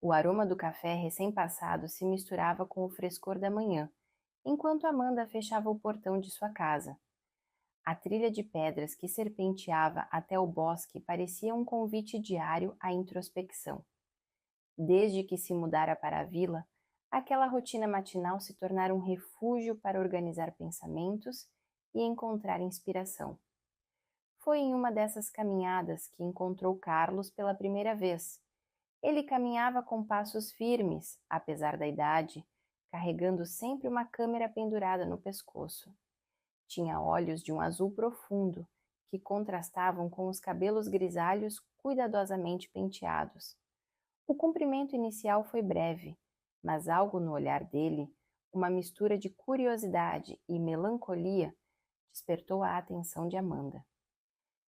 O aroma do café recém-passado se misturava com o frescor da manhã, enquanto Amanda fechava o portão de sua casa. A trilha de pedras que serpenteava até o bosque parecia um convite diário à introspecção. Desde que se mudara para a vila, aquela rotina matinal se tornara um refúgio para organizar pensamentos e encontrar inspiração. Foi em uma dessas caminhadas que encontrou Carlos pela primeira vez. Ele caminhava com passos firmes, apesar da idade, carregando sempre uma câmera pendurada no pescoço. Tinha olhos de um azul profundo, que contrastavam com os cabelos grisalhos cuidadosamente penteados. O cumprimento inicial foi breve, mas algo no olhar dele, uma mistura de curiosidade e melancolia, despertou a atenção de Amanda.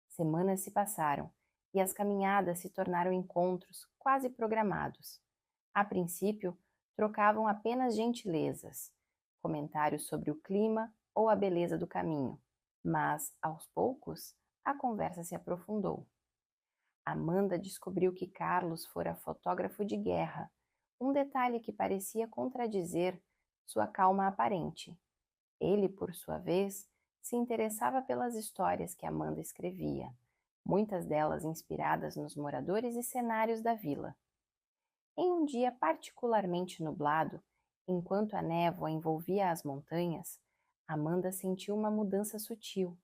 Semanas se passaram e as caminhadas se tornaram encontros quase programados. A princípio, trocavam apenas gentilezas, comentários sobre o clima ou a beleza do caminho, mas, aos poucos, a conversa se aprofundou. Amanda descobriu que Carlos fora fotógrafo de guerra, um detalhe que parecia contradizer sua calma aparente. Ele, por sua vez, se interessava pelas histórias que Amanda escrevia, muitas delas inspiradas nos moradores e cenários da vila. Em um dia particularmente nublado, enquanto a névoa envolvia as montanhas, Amanda sentiu uma mudança sutil.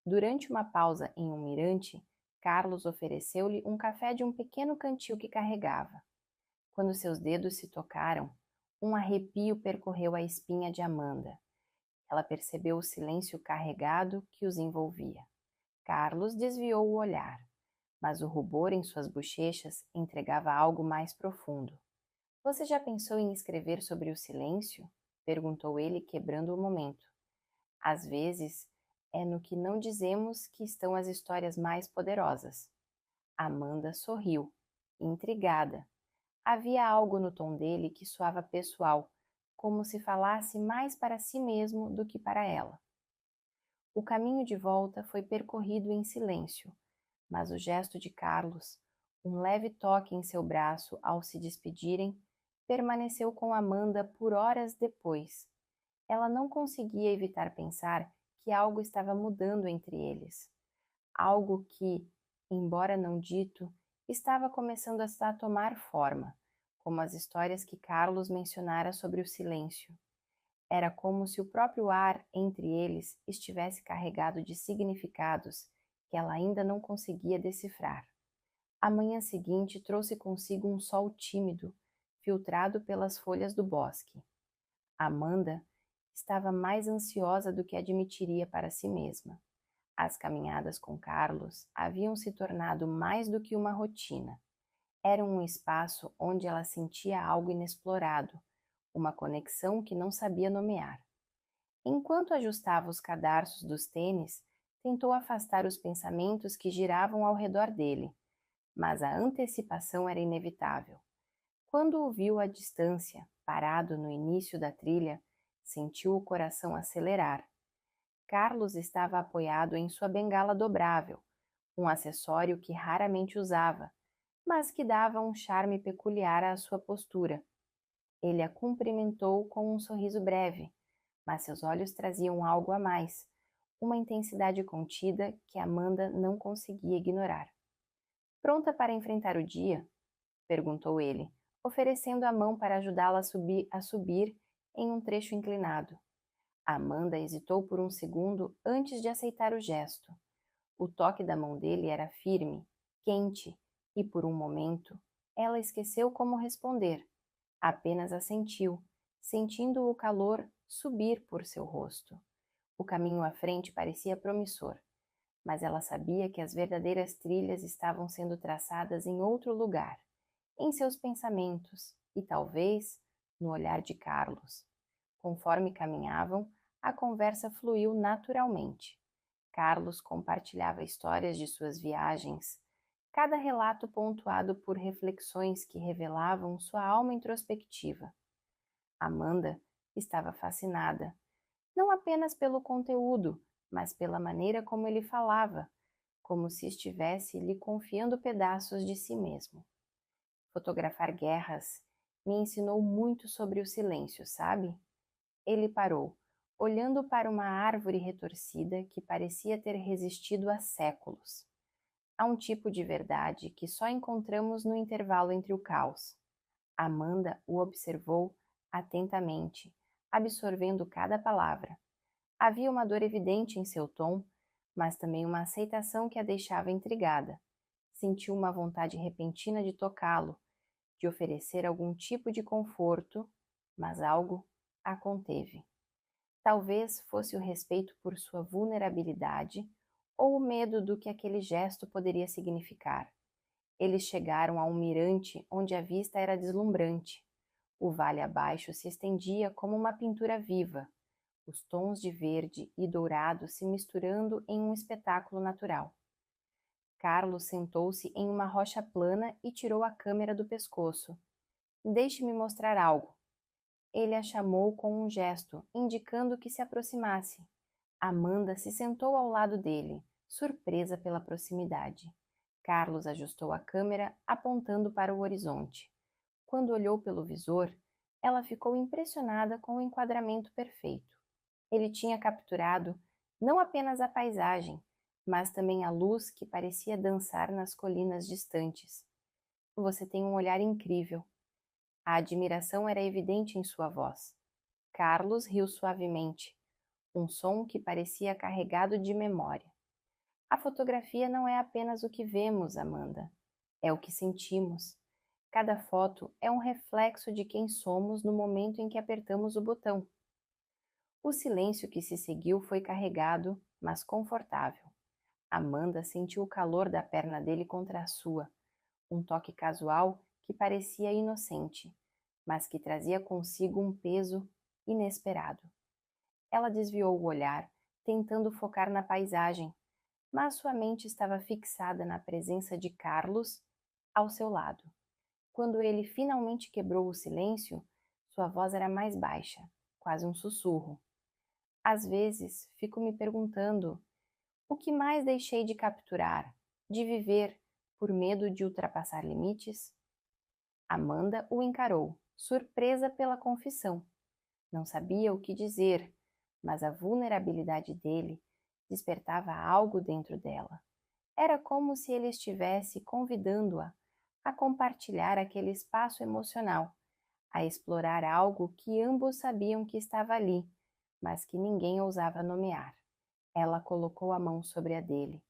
Durante uma pausa em um mirante, Carlos ofereceu-lhe um café de um pequeno cantil que carregava. Quando seus dedos se tocaram, um arrepio percorreu a espinha de Amanda. Ela percebeu o silêncio carregado que os envolvia. Carlos desviou o olhar, mas o rubor em suas bochechas entregava algo mais profundo. Você já pensou em escrever sobre o silêncio? Perguntou ele, quebrando o momento. Às vezes, é no que não dizemos que estão as histórias mais poderosas. Amanda sorriu, intrigada. Havia algo no tom dele que soava pessoal, como se falasse mais para si mesmo do que para ela. O caminho de volta foi percorrido em silêncio, mas o gesto de Carlos, um leve toque em seu braço ao se despedirem, permaneceu com Amanda por horas depois. Ela não conseguia evitar pensar que algo estava mudando entre eles. Algo que, embora não dito, estava começando a tomar forma, como as histórias que Carlos mencionara sobre o silêncio. Era como se o próprio ar entre eles estivesse carregado de significados que ela ainda não conseguia decifrar. A manhã seguinte trouxe consigo um sol tímido, filtrado pelas folhas do bosque. Amanda estava mais ansiosa do que admitiria para si mesma. As caminhadas com Carlos haviam se tornado mais do que uma rotina. Era um espaço onde ela sentia algo inexplorado, uma conexão que não sabia nomear. Enquanto ajustava os cadarços dos tênis, tentou afastar os pensamentos que giravam ao redor dele, mas a antecipação era inevitável. Quando o viu à distância, parado no início da trilha, sentiu o coração acelerar. Carlos estava apoiado em sua bengala dobrável, um acessório que raramente usava, mas que dava um charme peculiar à sua postura. Ele a cumprimentou com um sorriso breve, mas seus olhos traziam algo a mais, uma intensidade contida que Amanda não conseguia ignorar. Pronta para enfrentar o dia? Perguntou ele, oferecendo a mão para ajudá-la a subir em um trecho inclinado. Amanda hesitou por um segundo antes de aceitar o gesto. O toque da mão dele era firme, quente, e por um momento ela esqueceu como responder. Apenas assentiu, sentindo o calor subir por seu rosto. O caminho à frente parecia promissor, mas ela sabia que as verdadeiras trilhas estavam sendo traçadas em outro lugar, em seus pensamentos e talvez no olhar de Carlos. Conforme caminhavam, a conversa fluiu naturalmente. Carlos compartilhava histórias de suas viagens, cada relato pontuado por reflexões que revelavam sua alma introspectiva. Amanda estava fascinada, não apenas pelo conteúdo, mas pela maneira como ele falava, como se estivesse lhe confiando pedaços de si mesmo. Fotografar guerras me ensinou muito sobre o silêncio, sabe? Ele parou, olhando para uma árvore retorcida que parecia ter resistido há séculos. Há um tipo de verdade que só encontramos no intervalo entre o caos. Amanda o observou atentamente, absorvendo cada palavra. Havia uma dor evidente em seu tom, mas também uma aceitação que a deixava intrigada. Sentiu uma vontade repentina de tocá-lo, de oferecer algum tipo de conforto, mas algo a conteve. Talvez fosse o respeito por sua vulnerabilidade ou o medo do que aquele gesto poderia significar. Eles chegaram a um mirante onde a vista era deslumbrante. O vale abaixo se estendia como uma pintura viva, os tons de verde e dourado se misturando em um espetáculo natural. Carlos sentou-se em uma rocha plana e tirou a câmera do pescoço. Deixe-me mostrar algo. Ele a chamou com um gesto, indicando que se aproximasse. Amanda se sentou ao lado dele, surpresa pela proximidade. Carlos ajustou a câmera, apontando para o horizonte. Quando olhou pelo visor, ela ficou impressionada com o enquadramento perfeito. Ele tinha capturado não apenas a paisagem, mas também a luz que parecia dançar nas colinas distantes. Você tem um olhar incrível. A admiração era evidente em sua voz. Carlos riu suavemente, um som que parecia carregado de memória. A fotografia não é apenas o que vemos, Amanda. É o que sentimos. Cada foto é um reflexo de quem somos no momento em que apertamos o botão. O silêncio que se seguiu foi carregado, mas confortável. Amanda sentiu o calor da perna dele contra a sua, um toque casual que parecia inocente, mas que trazia consigo um peso inesperado. Ela desviou o olhar, tentando focar na paisagem, mas sua mente estava fixada na presença de Carlos ao seu lado. Quando ele finalmente quebrou o silêncio, sua voz era mais baixa, quase um sussurro. Às vezes, fico me perguntando o que mais deixei de capturar, de viver, por medo de ultrapassar limites? Amanda o encarou, surpresa pela confissão. Não sabia o que dizer, mas a vulnerabilidade dele despertava algo dentro dela. Era como se ele estivesse convidando-a a compartilhar aquele espaço emocional, a explorar algo que ambos sabiam que estava ali, mas que ninguém ousava nomear. Ela colocou a mão sobre a dele,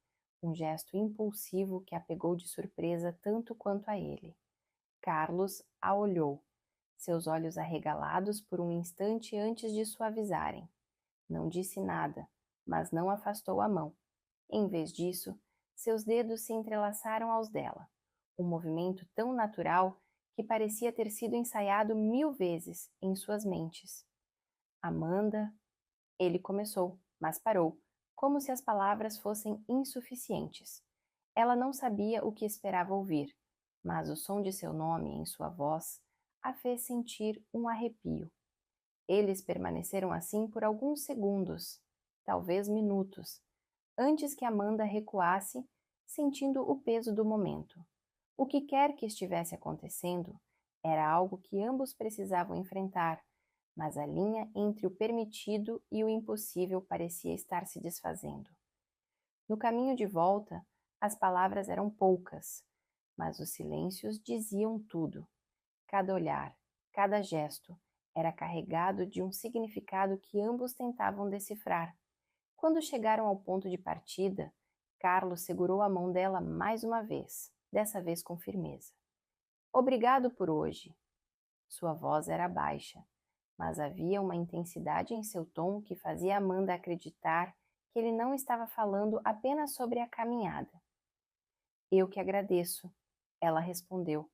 um gesto impulsivo que a pegou de surpresa tanto quanto a ele. Carlos a olhou, seus olhos arregalados por um instante antes de suavizarem. Não disse nada, mas não afastou a mão. Em vez disso, seus dedos se entrelaçaram aos dela, um movimento tão natural que parecia ter sido ensaiado 1000 vezes em suas mentes. Amanda, ele começou, mas parou, como se as palavras fossem insuficientes. Ela não sabia o que esperava ouvir, mas o som de seu nome em sua voz a fez sentir um arrepio. Eles permaneceram assim por alguns segundos, talvez minutos, antes que Amanda recuasse, sentindo o peso do momento. O que quer que estivesse acontecendo era algo que ambos precisavam enfrentar, mas a linha entre o permitido e o impossível parecia estar se desfazendo. No caminho de volta, as palavras eram poucas, mas os silêncios diziam tudo. Cada olhar, cada gesto era carregado de um significado que ambos tentavam decifrar. Quando chegaram ao ponto de partida, Carlos segurou a mão dela mais uma vez, dessa vez com firmeza. Obrigado por hoje. Sua voz era baixa, mas havia uma intensidade em seu tom que fazia Amanda acreditar que ele não estava falando apenas sobre a caminhada. Eu que agradeço, ela respondeu,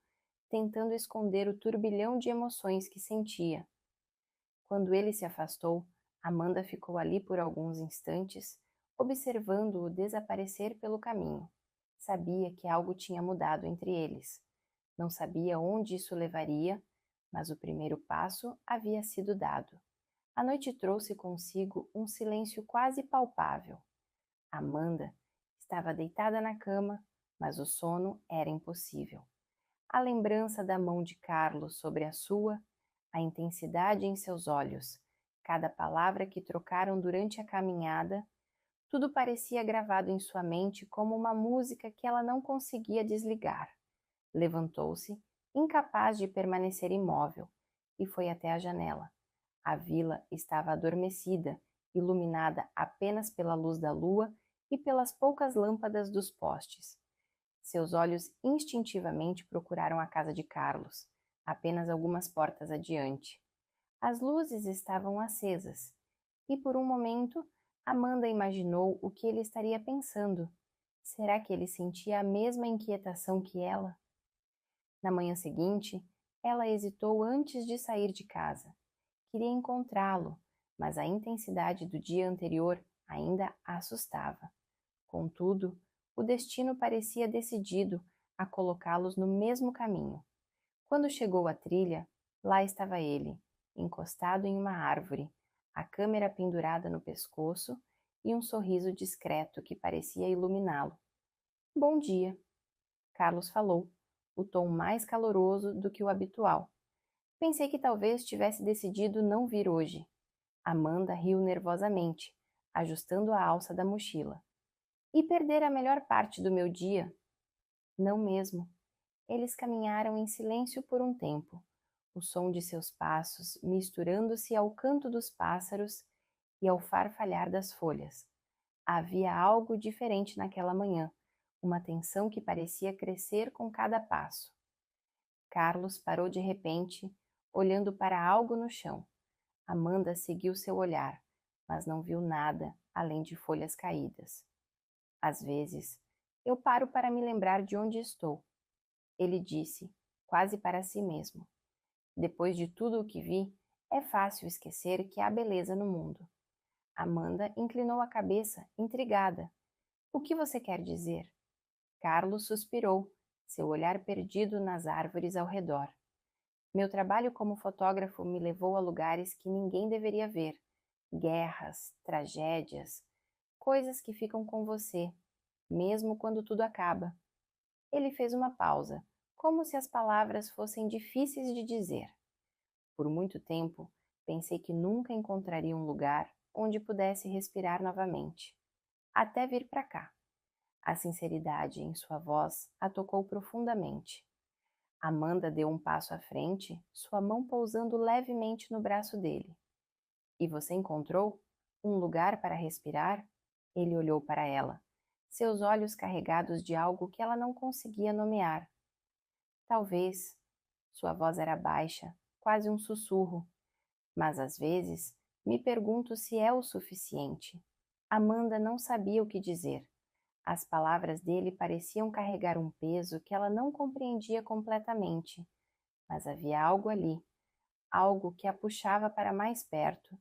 tentando esconder o turbilhão de emoções que sentia. Quando ele se afastou, Amanda ficou ali por alguns instantes, observando-o desaparecer pelo caminho. Sabia que algo tinha mudado entre eles. Não sabia onde isso levaria, mas o primeiro passo havia sido dado. A noite trouxe consigo um silêncio quase palpável. Amanda estava deitada na cama, mas o sono era impossível. a lembrança da mão de Carlos sobre a sua, a intensidade em seus olhos, cada palavra que trocaram durante a caminhada, tudo parecia gravado em sua mente como uma música que ela não conseguia desligar. Levantou-se, incapaz de permanecer imóvel, e foi até a janela. A vila estava adormecida, iluminada apenas pela luz da lua e pelas poucas lâmpadas dos postes. Seus olhos instintivamente procuraram a casa de Carlos, apenas algumas portas adiante. As luzes estavam acesas, e por um momento Amanda imaginou o que ele estaria pensando. Será que ele sentia a mesma inquietação que ela? Na manhã seguinte, ela hesitou antes de sair de casa. Queria encontrá-lo, mas a intensidade do dia anterior ainda a assustava. Contudo, o destino parecia decidido a colocá-los no mesmo caminho. Quando chegou à trilha, lá estava ele, encostado em uma árvore, a câmera pendurada no pescoço e um sorriso discreto que parecia iluminá-lo. Bom dia, Carlos falou, o tom mais caloroso do que o habitual. Pensei que talvez tivesse decidido não vir hoje. Amanda riu nervosamente, ajustando a alça da mochila. E perder a melhor parte do meu dia? Não mesmo. Eles caminharam em silêncio por um tempo, o som de seus passos misturando-se ao canto dos pássaros e ao farfalhar das folhas. Havia algo diferente naquela manhã, uma tensão que parecia crescer com cada passo. Carlos parou de repente, olhando para algo no chão. Amanda seguiu seu olhar, mas não viu nada além de folhas caídas. Às vezes, eu paro para me lembrar de onde estou, ele disse, quase para si mesmo. Depois de tudo o que vi, é fácil esquecer que há beleza no mundo. Amanda inclinou a cabeça, intrigada. O que você quer dizer? Carlos suspirou, seu olhar perdido nas árvores ao redor. Meu trabalho como fotógrafo me levou a lugares que ninguém deveria ver. Guerras, tragédias, coisas que ficam com você, mesmo quando tudo acaba. Ele fez uma pausa, como se as palavras fossem difíceis de dizer. Por muito tempo, pensei que nunca encontraria um lugar onde pudesse respirar novamente. Até vir para cá. A sinceridade em sua voz a tocou profundamente. Amanda deu um passo à frente, sua mão pousando levemente no braço dele. E você encontrou um lugar para respirar? Ele olhou para ela, seus olhos carregados de algo que ela não conseguia nomear. Talvez. Sua voz era baixa, quase um sussurro. Mas às vezes me pergunto se é o suficiente. Amanda não sabia o que dizer. As palavras dele pareciam carregar um peso que ela não compreendia completamente, mas havia algo ali, algo que a puxava para mais perto.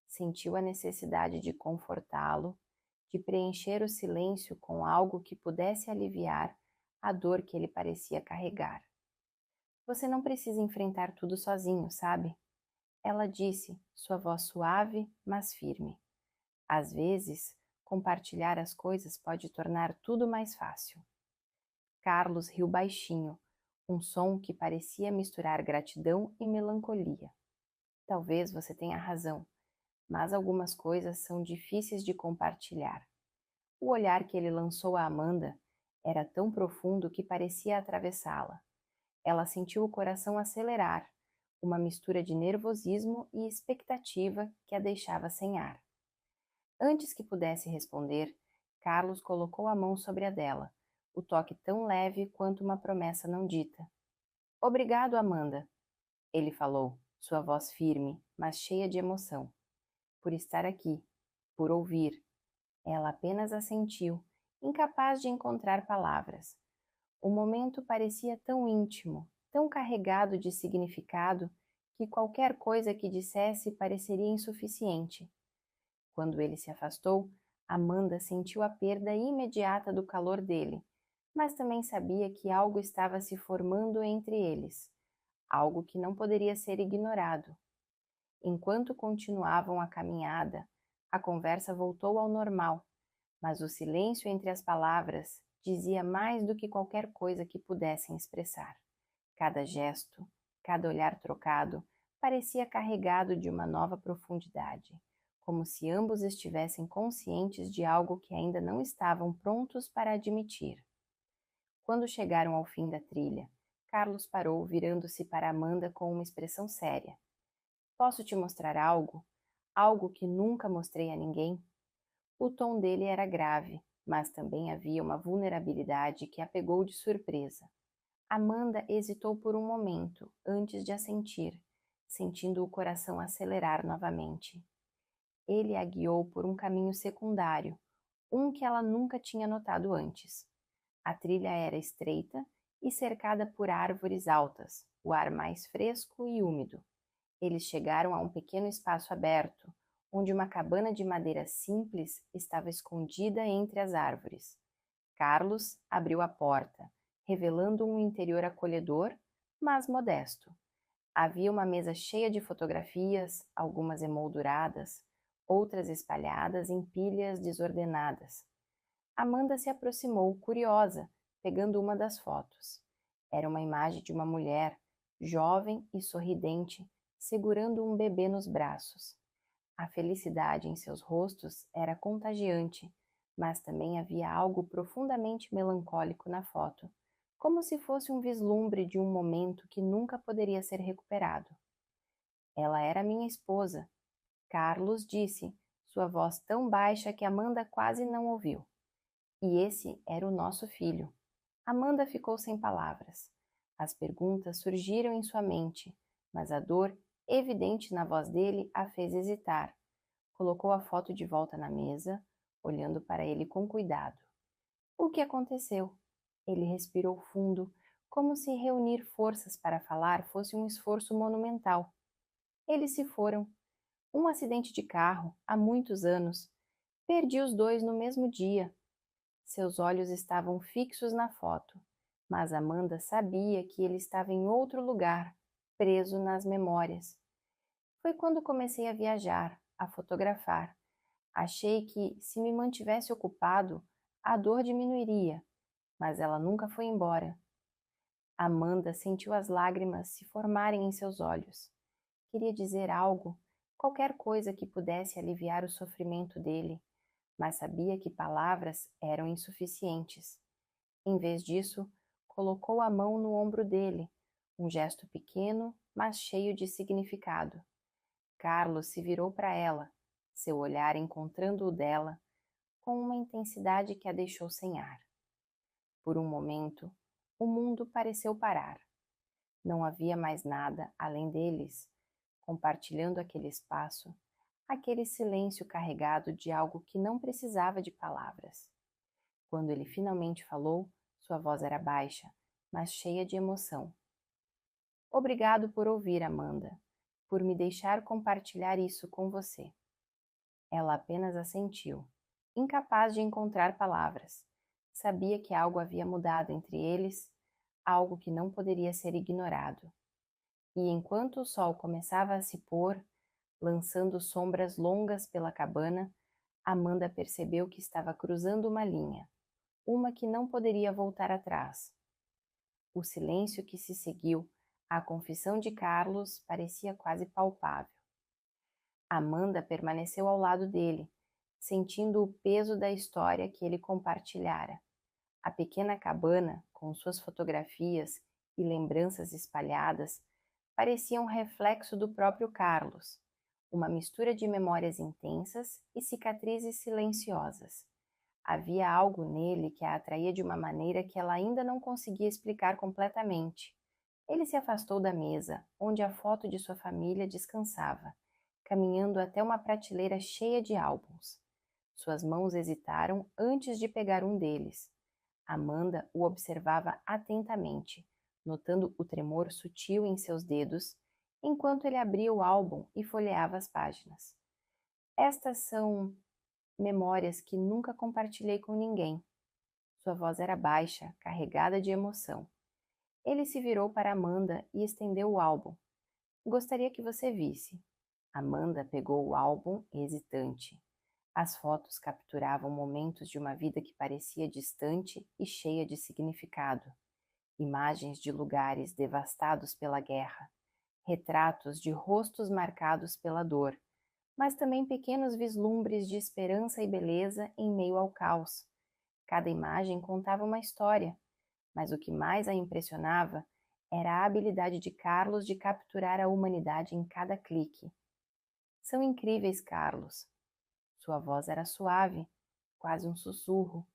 Sentiu a necessidade de confortá-lo, de preencher o silêncio com algo que pudesse aliviar a dor que ele parecia carregar. Você não precisa enfrentar tudo sozinho, sabe? Ela disse, sua voz suave, mas firme. Às vezes, compartilhar as coisas pode tornar tudo mais fácil. Carlos riu baixinho, um som que parecia misturar gratidão e melancolia. Talvez você tenha razão, mas algumas coisas são difíceis de compartilhar. O olhar que ele lançou a Amanda era tão profundo que parecia atravessá-la. Ela sentiu o coração acelerar, uma mistura de nervosismo e expectativa que a deixava sem ar. Antes que pudesse responder, Carlos colocou a mão sobre a dela, o toque tão leve quanto uma promessa não dita. Obrigado, Amanda, ele falou, sua voz firme, mas cheia de emoção. Por estar aqui, por ouvir. Ela apenas assentiu, incapaz de encontrar palavras. O momento parecia tão íntimo, tão carregado de significado, que qualquer coisa que dissesse pareceria insuficiente. Quando ele se afastou, Amanda sentiu a perda imediata do calor dele, mas também sabia que algo estava se formando entre eles, algo que não poderia ser ignorado. Enquanto continuavam a caminhada, a conversa voltou ao normal, mas o silêncio entre as palavras dizia mais do que qualquer coisa que pudessem expressar. Cada gesto, cada olhar trocado parecia carregado de uma nova profundidade, como se ambos estivessem conscientes de algo que ainda não estavam prontos para admitir. Quando chegaram ao fim da trilha, Carlos parou, virando-se para Amanda com uma expressão séria. Posso te mostrar algo? Algo que nunca mostrei a ninguém? O tom dele era grave, mas também havia uma vulnerabilidade que a pegou de surpresa. Amanda hesitou por um momento antes de assentir, sentindo o coração acelerar novamente. Ele a guiou por um caminho secundário, um que ela nunca tinha notado antes. A trilha era estreita e cercada por árvores altas, o ar mais fresco e úmido. Eles chegaram a um pequeno espaço aberto, onde uma cabana de madeira simples estava escondida entre as árvores. Carlos abriu a porta, revelando um interior acolhedor, mas modesto. Havia uma mesa cheia de fotografias, algumas emolduradas, outras espalhadas em pilhas desordenadas. Amanda se aproximou, curiosa, pegando uma das fotos. Era uma imagem de uma mulher, jovem e sorridente, segurando um bebê nos braços. A felicidade em seus rostos era contagiante, mas também havia algo profundamente melancólico na foto, como se fosse um vislumbre de um momento que nunca poderia ser recuperado. Ela era minha esposa, Carlos disse, sua voz tão baixa que Amanda quase não ouviu. E esse era o nosso filho. Amanda ficou sem palavras. As perguntas surgiram em sua mente, mas a dor, evidente na voz dele, a fez hesitar. Colocou a foto de volta na mesa, olhando para ele com cuidado. O que aconteceu? Ele respirou fundo, como se reunir forças para falar fosse um esforço monumental. Eles se foram. Um acidente de carro, há muitos anos. Perdi os dois no mesmo dia. Seus olhos estavam fixos na foto, mas Amanda sabia que ele estava em outro lugar, preso nas memórias. Foi quando comecei a viajar, a fotografar. Achei que, se me mantivesse ocupado, a dor diminuiria, mas ela nunca foi embora. Amanda sentiu as lágrimas se formarem em seus olhos. Queria dizer algo, qualquer coisa que pudesse aliviar o sofrimento dele, mas sabia que palavras eram insuficientes. Em vez disso, colocou a mão no ombro dele, um gesto pequeno, mas cheio de significado. Carlos se virou para ela, seu olhar encontrando o dela, com uma intensidade que a deixou sem ar. Por um momento, o mundo pareceu parar. Não havia mais nada além deles, compartilhando aquele espaço, aquele silêncio carregado de algo que não precisava de palavras. Quando ele finalmente falou, sua voz era baixa, mas cheia de emoção. Obrigado por ouvir, Amanda, por me deixar compartilhar isso com você. Ela apenas assentiu, incapaz de encontrar palavras. Sabia que algo havia mudado entre eles, algo que não poderia ser ignorado. E enquanto o sol começava a se pôr, lançando sombras longas pela cabana, Amanda percebeu que estava cruzando uma linha, uma que não poderia voltar atrás. O silêncio que se seguiu à confissão de Carlos parecia quase palpável. Amanda permaneceu ao lado dele, sentindo o peso da história que ele compartilhara. A pequena cabana, com suas fotografias e lembranças espalhadas, parecia um reflexo do próprio Carlos, uma mistura de memórias intensas e cicatrizes silenciosas. Havia algo nele que a atraía de uma maneira que ela ainda não conseguia explicar completamente. Ele se afastou da mesa, onde a foto de sua família descansava, caminhando até uma prateleira cheia de álbuns. Suas mãos hesitaram antes de pegar um deles. Amanda o observava atentamente, notando o tremor sutil em seus dedos, enquanto ele abria o álbum e folheava as páginas. Estas são memórias que nunca compartilhei com ninguém. Sua voz era baixa, carregada de emoção. Ele se virou para Amanda e estendeu o álbum. Gostaria que você visse. Amanda pegou o álbum hesitante. As fotos capturavam momentos de uma vida que parecia distante e cheia de significado. imagens de lugares devastados pela guerra, retratos de rostos marcados pela dor, mas também pequenos vislumbres de esperança e beleza em meio ao caos. Cada imagem contava uma história, mas o que mais a impressionava era a habilidade de Carlos de capturar a humanidade em cada clique. São incríveis, Carlos. Sua voz era suave, quase um sussurro.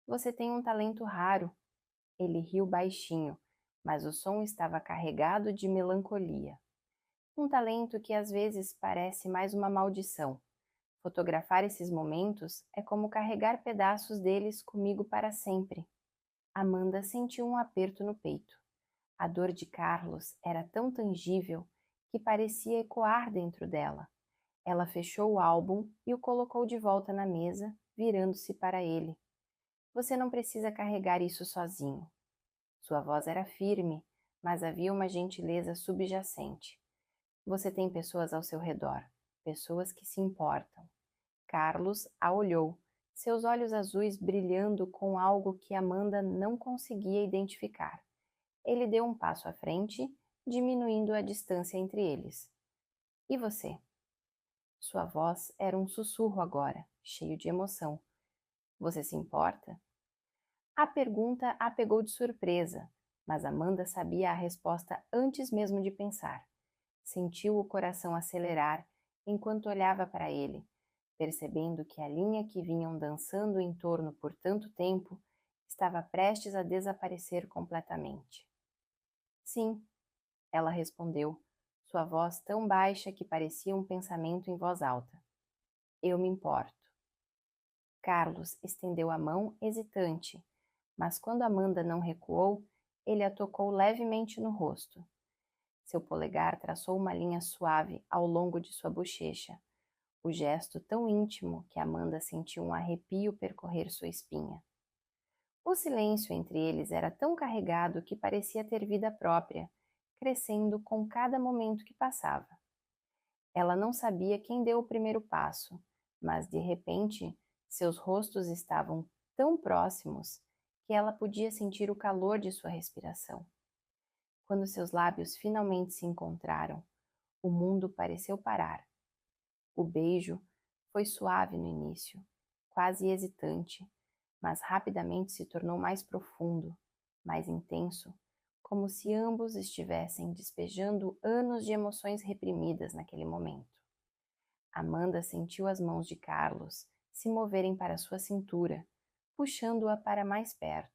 Você tem um talento raro. Ele riu baixinho, mas o som estava carregado de melancolia. Um talento que às vezes parece mais uma maldição. Fotografar esses momentos é como carregar pedaços deles comigo para sempre. Amanda sentiu um aperto no peito. A dor de Carlos era tão tangível que parecia ecoar dentro dela. Ela fechou o álbum e o colocou de volta na mesa, virando-se para ele. Você não precisa carregar isso sozinho. Sua voz era firme, mas havia uma gentileza subjacente. Você tem pessoas ao seu redor, pessoas que se importam. Carlos a olhou, seus olhos azuis brilhando com algo que Amanda não conseguia identificar. Ele deu um passo à frente, diminuindo a distância entre eles. E você? Sua voz era um sussurro agora, cheio de emoção. Você se importa? A pergunta a pegou de surpresa, mas Amanda sabia a resposta antes mesmo de pensar. Sentiu o coração acelerar enquanto olhava para ele, percebendo que a linha que vinham dançando em torno por tanto tempo estava prestes a desaparecer completamente. Sim, ela respondeu, sua voz tão baixa que parecia um pensamento em voz alta. Eu me importo. Carlos estendeu a mão hesitante, mas quando Amanda não recuou, ele a tocou levemente no rosto. Seu polegar traçou uma linha suave ao longo de sua bochecha, o gesto tão íntimo que Amanda sentiu um arrepio percorrer sua espinha. O silêncio entre eles era tão carregado que parecia ter vida própria, crescendo com cada momento que passava. Ela não sabia quem deu o primeiro passo, mas de repente seus rostos estavam tão próximos que ela podia sentir o calor de sua respiração. Quando seus lábios finalmente se encontraram, o mundo pareceu parar. O beijo foi suave no início, quase hesitante, mas rapidamente se tornou mais profundo, mais intenso, como se ambos estivessem despejando anos de emoções reprimidas naquele momento. Amanda sentiu as mãos de Carlos se moverem para sua cintura, puxando-a para mais perto.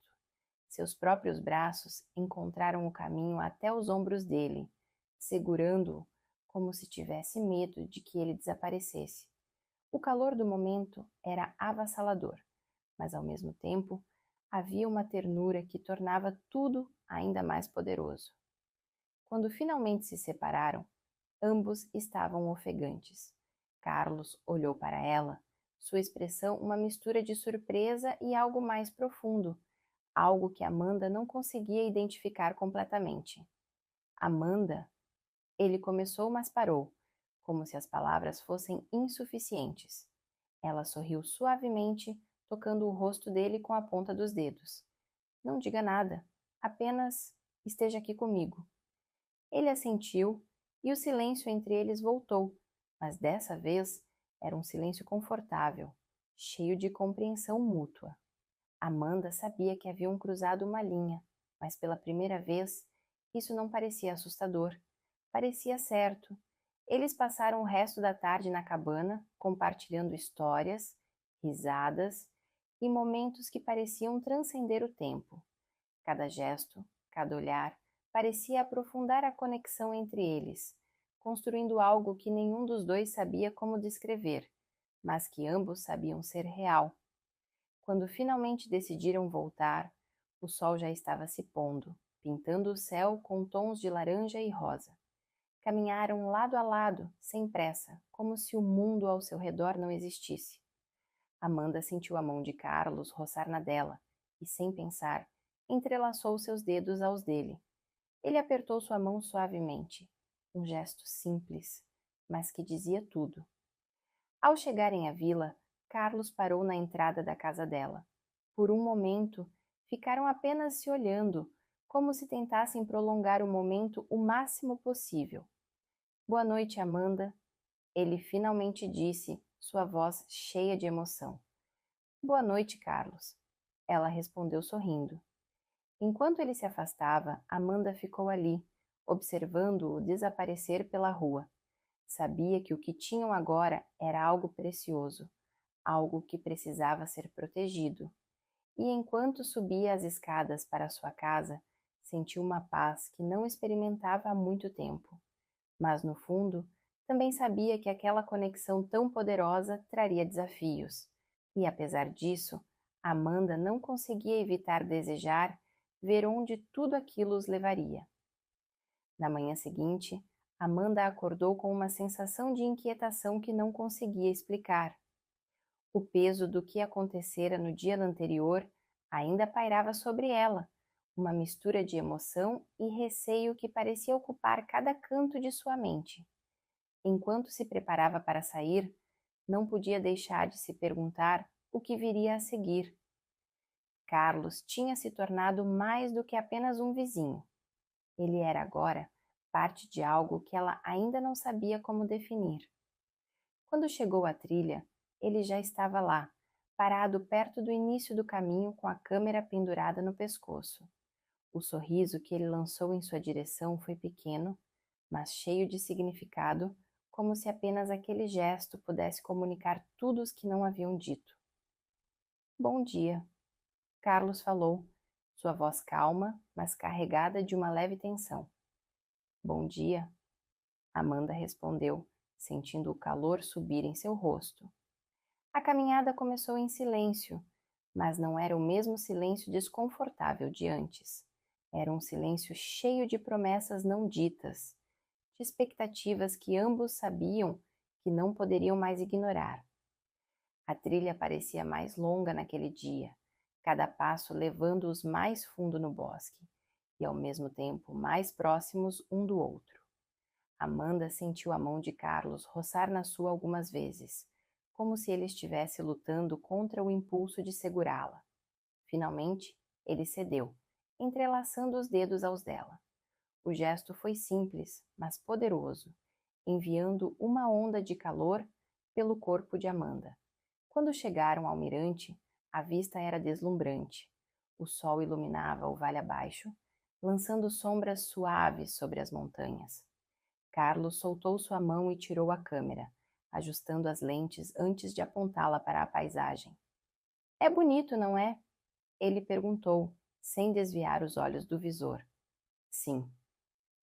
Seus próprios braços encontraram o caminho até os ombros dele, segurando-o como se tivesse medo de que ele desaparecesse. O calor do momento era avassalador, mas ao mesmo tempo havia uma ternura que tornava tudo ainda mais poderoso. Quando finalmente se separaram, ambos estavam ofegantes. Carlos olhou para ela, sua expressão uma mistura de surpresa e algo mais profundo, algo que Amanda não conseguia identificar completamente. Amanda? Ele começou, mas parou, como se as palavras fossem insuficientes. Ela sorriu suavemente, tocando o rosto dele com a ponta dos dedos. Não diga nada, apenas esteja aqui comigo. Ele assentiu e o silêncio entre eles voltou, mas dessa vez era um silêncio confortável, cheio de compreensão mútua. Amanda sabia que haviam cruzado uma linha, mas pela primeira vez isso não parecia assustador. Parecia certo. Eles passaram o resto da tarde na cabana, compartilhando histórias, risadas e momentos que pareciam transcender o tempo. Cada gesto, cada olhar, parecia aprofundar a conexão entre eles, construindo algo que nenhum dos dois sabia como descrever, mas que ambos sabiam ser real. Quando finalmente decidiram voltar, o sol já estava se pondo, pintando o céu com tons de laranja e rosa. Caminharam lado a lado, sem pressa, como se o mundo ao seu redor não existisse. Amanda sentiu a mão de Carlos roçar na dela e, sem pensar, entrelaçou seus dedos aos dele. Ele apertou sua mão suavemente, um gesto simples, mas que dizia tudo. Ao chegarem à vila, Carlos parou na entrada da casa dela. Por um momento, ficaram apenas se olhando, como se tentassem prolongar o momento o máximo possível. Boa noite, Amanda, ele finalmente disse, sua voz cheia de emoção. Boa noite, Carlos, ela respondeu sorrindo. Enquanto ele se afastava, Amanda ficou ali, observando-o desaparecer pela rua. Sabia que o que tinham agora era algo precioso, algo que precisava ser protegido. E enquanto subia as escadas para sua casa, sentiu uma paz que não experimentava há muito tempo. Mas, no fundo, também sabia que aquela conexão tão poderosa traria desafios. E, apesar disso, Amanda não conseguia evitar desejar ver onde tudo aquilo os levaria. Na manhã seguinte, Amanda acordou com uma sensação de inquietação que não conseguia explicar. O peso do que acontecera no dia anterior ainda pairava sobre ela, uma mistura de emoção e receio que parecia ocupar cada canto de sua mente. Enquanto se preparava para sair, não podia deixar de se perguntar o que viria a seguir. Carlos tinha se tornado mais do que apenas um vizinho. Ele era agora parte de algo que ela ainda não sabia como definir. Quando chegou à trilha, ele já estava lá, parado perto do início do caminho com a câmera pendurada no pescoço. O sorriso que ele lançou em sua direção foi pequeno, mas cheio de significado, como se apenas aquele gesto pudesse comunicar tudo o que não haviam dito. Bom dia, Carlos falou, sua voz calma, mas carregada de uma leve tensão. Bom dia, Amanda respondeu, sentindo o calor subir em seu rosto. A caminhada começou em silêncio, mas não era o mesmo silêncio desconfortável de antes. Era um silêncio cheio de promessas não ditas, de expectativas que ambos sabiam que não poderiam mais ignorar. A trilha parecia mais longa naquele dia, cada passo levando-os mais fundo no bosque, e ao mesmo tempo mais próximos um do outro. Amanda sentiu a mão de Carlos roçar na sua algumas vezes, como se ele estivesse lutando contra o impulso de segurá-la. Finalmente, ele cedeu, entrelaçando os dedos aos dela. O gesto foi simples, mas poderoso, enviando uma onda de calor pelo corpo de Amanda. Quando chegaram ao mirante, a vista era deslumbrante. O sol iluminava o vale abaixo, lançando sombras suaves sobre as montanhas. Carlos soltou sua mão e tirou a câmera, ajustando as lentes antes de apontá-la para a paisagem. É bonito, não é? Ele perguntou, sem desviar os olhos do visor. Sim.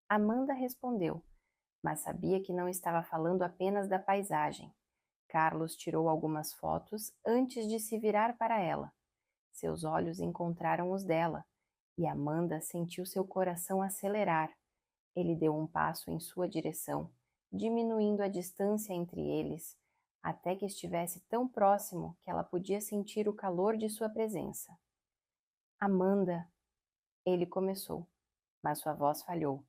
Amanda respondeu, mas sabia que não estava falando apenas da paisagem. Carlos tirou algumas fotos antes de se virar para ela. Seus olhos encontraram os dela, e Amanda sentiu seu coração acelerar. Ele deu um passo em sua direção, diminuindo a distância entre eles, até que estivesse tão próximo que ela podia sentir o calor de sua presença. Amanda, ele começou, mas sua voz falhou.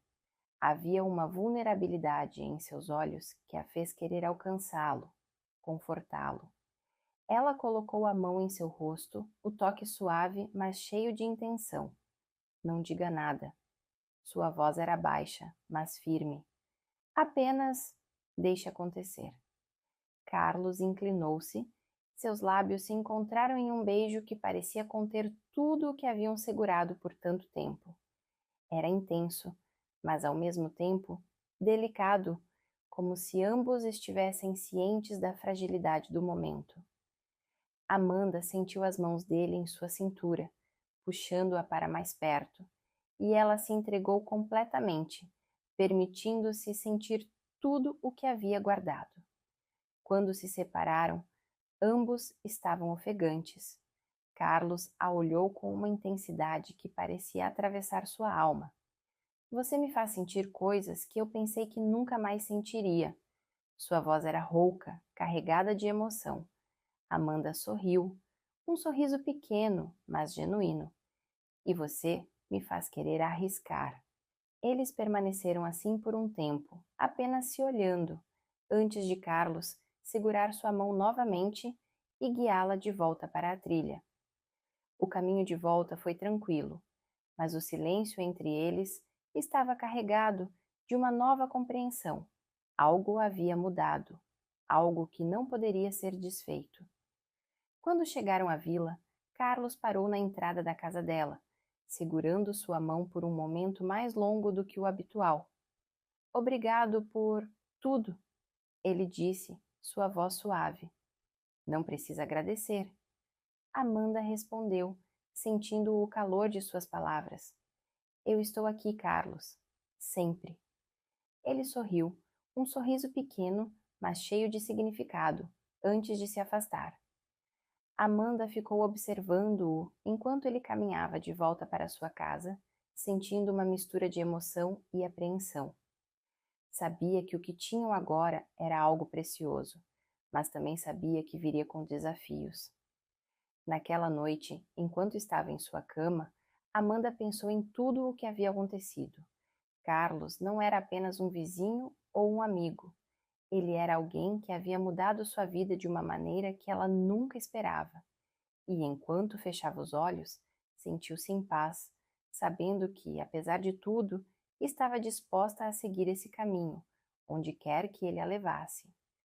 Havia uma vulnerabilidade em seus olhos que a fez querer alcançá-lo, confortá-lo. Ela colocou a mão em seu rosto, o toque suave, mas cheio de intenção. Não diga nada. Sua voz era baixa, mas firme. Apenas deixe acontecer. Carlos inclinou-se. Seus lábios se encontraram em um beijo que parecia conter tudo o que haviam segurado por tanto tempo. Era intenso, mas ao mesmo tempo delicado, como se ambos estivessem cientes da fragilidade do momento. Amanda sentiu as mãos dele em sua cintura, puxando-a para mais perto, e ela se entregou completamente, permitindo-se sentir tudo o que havia guardado. Quando se separaram, ambos estavam ofegantes. Carlos a olhou com uma intensidade que parecia atravessar sua alma. Você me faz sentir coisas que eu pensei que nunca mais sentiria. Sua voz era rouca, carregada de emoção. Amanda sorriu, um sorriso pequeno, mas genuíno. E você me faz querer arriscar. Eles permaneceram assim por um tempo, apenas se olhando, antes de Carlos segurar sua mão novamente e guiá-la de volta para a trilha. O caminho de volta foi tranquilo, mas o silêncio entre eles estava carregado de uma nova compreensão. Algo havia mudado, algo que não poderia ser desfeito. Quando chegaram à vila, Carlos parou na entrada da casa dela, segurando sua mão por um momento mais longo do que o habitual. Obrigado por tudo, ele disse, sua voz suave. Não precisa agradecer. Amanda respondeu, sentindo o calor de suas palavras. Eu estou aqui, Carlos. Sempre. Ele sorriu, um sorriso pequeno, mas cheio de significado, antes de se afastar. Amanda ficou observando-o enquanto ele caminhava de volta para sua casa, sentindo uma mistura de emoção e apreensão. Sabia que o que tinham agora era algo precioso, mas também sabia que viria com desafios. Naquela noite, enquanto estava em sua cama, Amanda pensou em tudo o que havia acontecido. Carlos não era apenas um vizinho ou um amigo. Ele era alguém que havia mudado sua vida de uma maneira que ela nunca esperava. E enquanto fechava os olhos, sentiu-se em paz, sabendo que, apesar de tudo, estava disposta a seguir esse caminho, onde quer que ele a levasse.